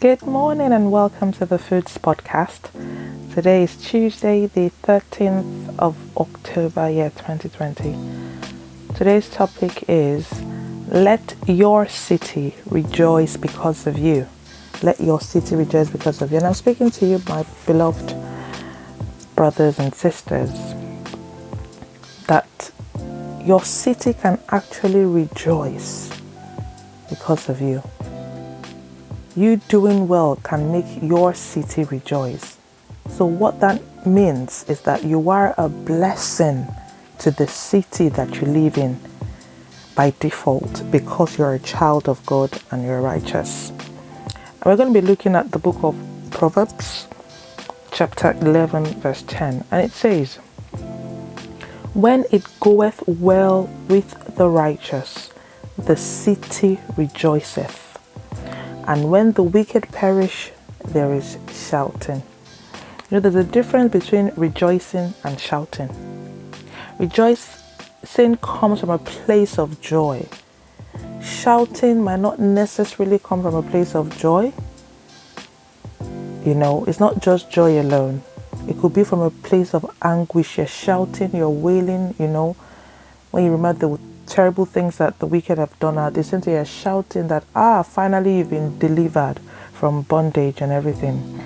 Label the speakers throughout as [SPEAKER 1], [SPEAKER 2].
[SPEAKER 1] Good morning and welcome to the Foods Podcast. Today is Tuesday, the 13th of October, year 2020. Today's topic is Let Your City Rejoice Because of You. Let your city rejoice because of you. And I'm speaking to you, my beloved brothers and sisters, that your city can actually rejoice because of you. You doing well can make your city rejoice. So what that means is that you are a blessing to the city that you live in by default because you're a child of God and you're righteous. And we're going to be looking at the book of Proverbs, chapter 11, verse 10. And it says, "When it goeth well with the righteous, the city rejoiceth. And when the wicked perish, there is shouting." You know, there's a difference between rejoicing and shouting. Rejoicing comes from a place of joy. Shouting might not necessarily come from a place of joy. You know, it's not just joy alone. It could be from a place of anguish. You're shouting, you're wailing, you know, when you remember the terrible things that the wicked have done. At the same time, you're shouting that, finally you've been delivered from bondage and everything.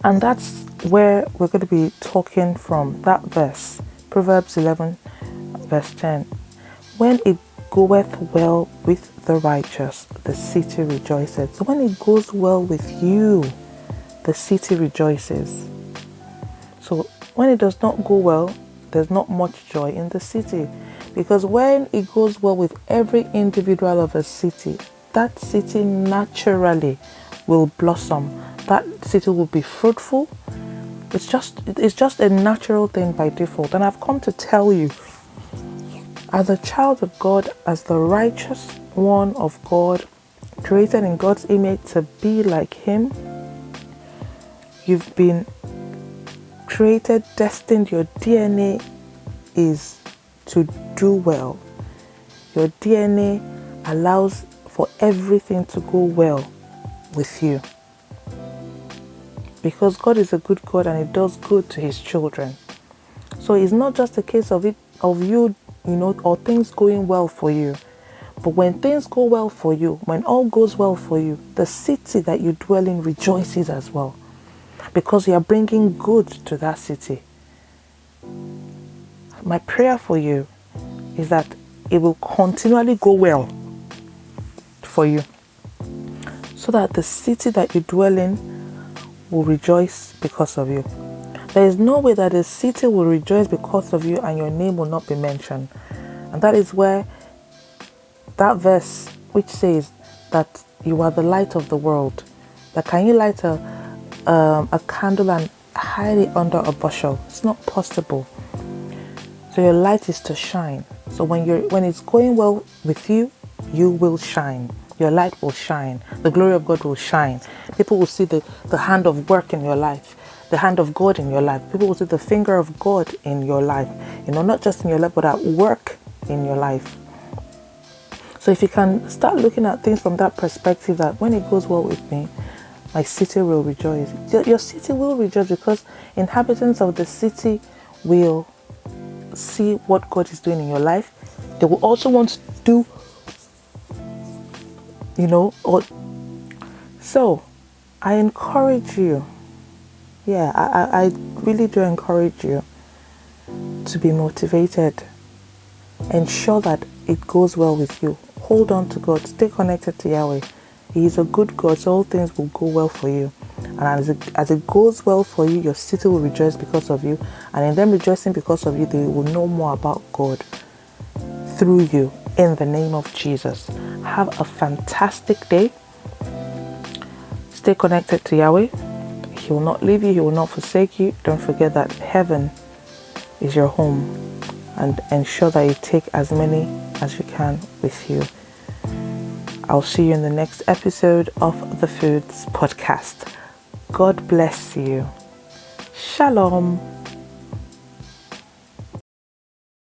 [SPEAKER 1] And that's where we're going to be talking from, that verse, Proverbs 11, verse 10. When it goeth well with the righteous, the city rejoiceth. So when it goes well with you, the city rejoices. So when it does not go well, there's not much joy in the city. Because when it goes well with every individual of a city, that city naturally will blossom. That city will be fruitful. It's just a natural thing by default. And I've come to tell you, as a child of God, as the righteous one of God, created in God's image to be like Him, you've been created, destined, your DNA is to do well. Your DNA allows for everything to go well with you. Because God is a good God and He does good to His children. So it's not just a case of you, or things going well for you. But when things go well for you, when all goes well for you, the city that you dwell in rejoices as well. Because you are bringing good to that city. My prayer for you is that it will continually go well for you, so that the city that you dwell in will rejoice because of you. There is no way that the city will rejoice because of you and your name will not be mentioned. And that is where that verse which says that you are the light of the world, that can you light a candle and hide it under a bushel? It's not possible. So your light is to shine. So when it's going well with you, you will shine. Your light will shine. The glory of God will shine. People will see the hand of work in your life, the hand of God in your life. People will see the finger of God in your life. Not just in your life, but at work in your life. So if you can start looking at things from that perspective, that when it goes well with me, my city will rejoice. Your city will rejoice because inhabitants of the city will see what God is doing in your life. They will also want to do, so I encourage you. I really do encourage you to be motivated. Ensure that it goes well with you. Hold on to God. Stay connected to Yahweh. He is a good God, so all things will go well for you. And as it goes well for you, your city will rejoice because of you. And in them rejoicing because of you, they will know more about God through you, in the name of Jesus. Have a fantastic day. Stay connected to Yahweh. He will not leave you. He will not forsake you. Don't forget that heaven is your home. And ensure that you take as many as you can with you. I'll see you in the next episode of the Foods Podcast. God bless you. Shalom.